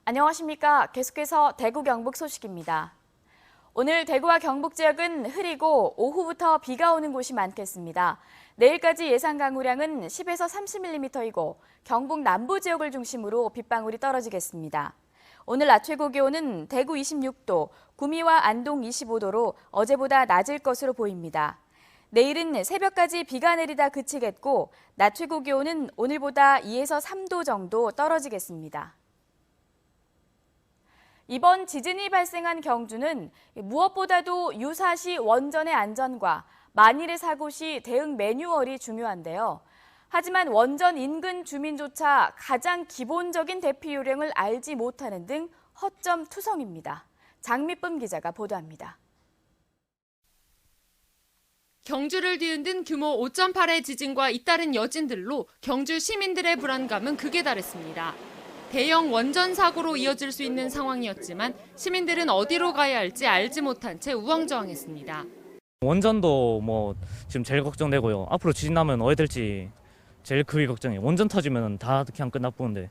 안녕하십니까. 계속해서 대구 경북 소식입니다. 오늘 대구와 경북 지역은 흐리고 오후부터 비가 오는 곳이 많겠습니다. 내일까지 예상 강우량은 10에서 30mm이고 경북 남부 지역을 중심으로 빗방울이 떨어지겠습니다. 오늘 낮 최고 기온은 대구 26도, 구미와 안동 25도로 어제보다 낮을 것으로 보입니다. 내일은 새벽까지 비가 내리다 그치겠고 낮 최고 기온은 오늘보다 2에서 3도 정도 떨어지겠습니다. 이번 지진이 발생한 경주는 무엇보다도 유사시 원전의 안전과 만일의 사고 시 대응 매뉴얼이 중요한데요. 하지만 원전 인근 주민조차 가장 기본적인 대피 요령을 알지 못하는 등 허점 투성입니다. 장미쁨 기자가 보도합니다. 경주를 뒤흔든 규모 5.8의 지진과 잇따른 여진들로 경주 시민들의 불안감은 극에 달했습니다. 대형 원전 사고로 이어질 수 있는 상황이었지만 시민들은 어디로 가야 할지 알지 못한 채 우왕좌왕했습니다. 원전도 지금 제일 걱정되고요. 앞으로 지진 나면 어디 될지 제일 크게 걱정해요. 원전 터지면 다 그냥 끝나보는데.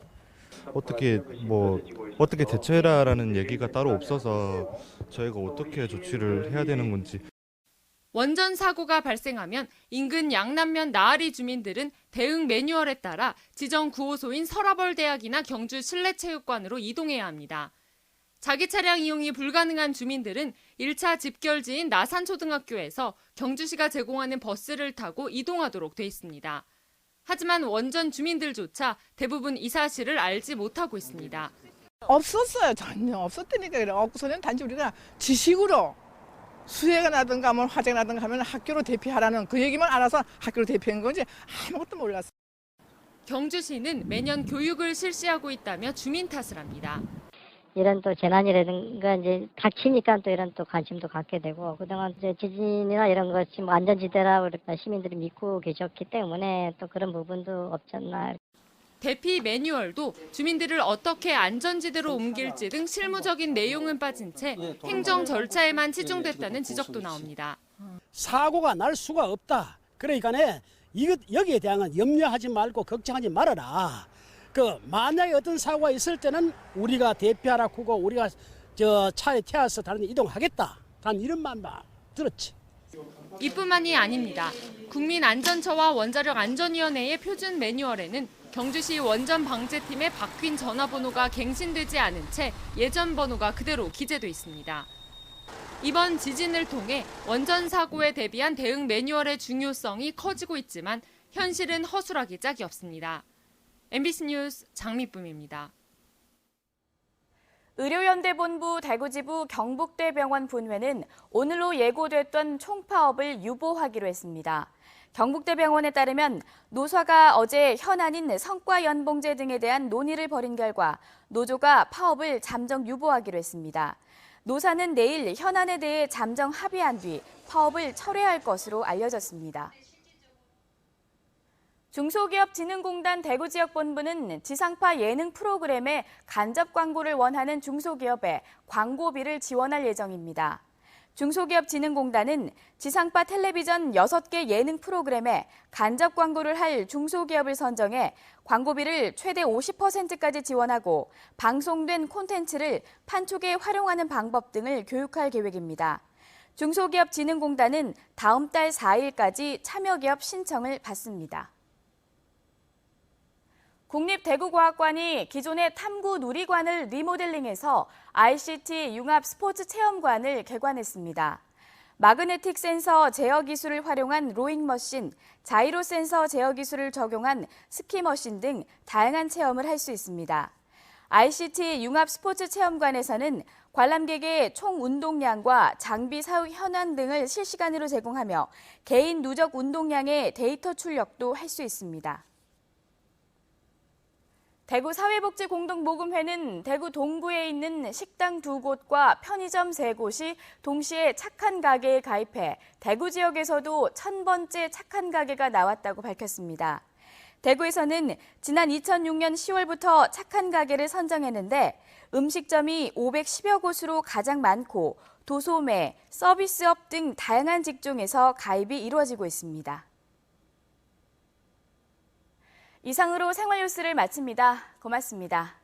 어떻게 대처해라라는 얘기가 따로 없어서 저희가 어떻게 조치를 해야 되는 건지. 원전 사고가 발생하면 인근 양남면 나아리 주민들은 대응 매뉴얼에 따라 지정 구호소인 서라벌대학이나 경주 실내체육관으로 이동해야 합니다. 자기 차량 이용이 불가능한 주민들은 1차 집결지인 나산초등학교에서 경주시가 제공하는 버스를 타고 이동하도록 돼 있습니다. 하지만 원전 주민들조차 대부분 이 사실을 알지 못하고 있습니다. 없었어요. 전혀 없었다니까. 그래. 없고서는 단지 우리가 지식으로 수해가 나든가 뭐 화재가 나든가 하면 학교로 대피하라는 그 얘기만 알아서 학교로 대피한 건지 아무것도 몰랐어요. 경주시는 매년 교육을 실시하고 있다며 주민 탓을 합니다. 이런 또 재난이라든가 이제 닥치니까 또 이런 또 관심도 갖게 되고 그동안 이제 지진이나 이런 것이 뭐 안전지대라고 시민들이 믿고 계셨기 때문에 또 그런 부분도 없지 않나. 대피 매뉴얼도 주민들을 어떻게 안전지대로 옮길지 등 실무적인 내용은 빠진 채 행정 절차에만 치중됐다는 지적도 나옵니다. 사고가 날 수가 없다. 그러니까 여기에 대한 염려하지 말고 걱정하지 말아라. 만약에 어떤 사고가 있을 때는 우리가 대피하라 하고 우리가 저 차에 태워서 다른 데 이동하겠다. 단 이런 말만 들었지. 이뿐만이 아닙니다. 국민안전처와 원자력안전위원회의 표준 매뉴얼에는 경주시 원전 방재팀의 바뀐 전화번호가 갱신되지 않은 채 예전 번호가 그대로 기재돼 있습니다. 이번 지진을 통해 원전 사고에 대비한 대응 매뉴얼의 중요성이 커지고 있지만 현실은 허술하기 짝이 없습니다. MBC 뉴스 장미쁨입니다. 의료연대본부 대구지부 경북대병원 분회는 오늘로 예고됐던 총파업을 유보하기로 했습니다. 경북대병원에 따르면 노사가 어제 현안인 성과연봉제 등에 대한 논의를 벌인 결과 노조가 파업을 잠정 유보하기로 했습니다. 노사는 내일 현안에 대해 잠정 합의한 뒤 파업을 철회할 것으로 알려졌습니다. 중소기업진흥공단 대구지역본부는 지상파 예능 프로그램에 간접 광고를 원하는 중소기업에 광고비를 지원할 예정입니다. 중소기업진흥공단은 지상파 텔레비전 6개 예능 프로그램에 간접 광고를 할 중소기업을 선정해 광고비를 최대 50%까지 지원하고 방송된 콘텐츠를 판촉에 활용하는 방법 등을 교육할 계획입니다. 중소기업진흥공단은 다음 달 4일까지 참여기업 신청을 받습니다. 국립대구과학관이 기존의 탐구 누리관을 리모델링해서 ICT 융합 스포츠 체험관을 개관했습니다. 마그네틱 센서 제어 기술을 활용한 로잉머신, 자이로 센서 제어 기술을 적용한 스키머신 등 다양한 체험을 할 수 있습니다. ICT 융합 스포츠 체험관에서는 관람객의 총 운동량과 장비 사용 현황 등을 실시간으로 제공하며 개인 누적 운동량의 데이터 출력도 할 수 있습니다. 대구 사회복지공동모금회는 대구 동구에 있는 식당 2곳과 편의점 3곳이 동시에 착한 가게에 가입해 대구 지역에서도 1000번째 착한 가게가 나왔다고 밝혔습니다. 대구에서는 지난 2006년 10월부터 착한 가게를 선정했는데 음식점이 510여 곳으로 가장 많고 도소매, 서비스업 등 다양한 직종에서 가입이 이루어지고 있습니다. 이상으로 생활 뉴스를 마칩니다. 고맙습니다.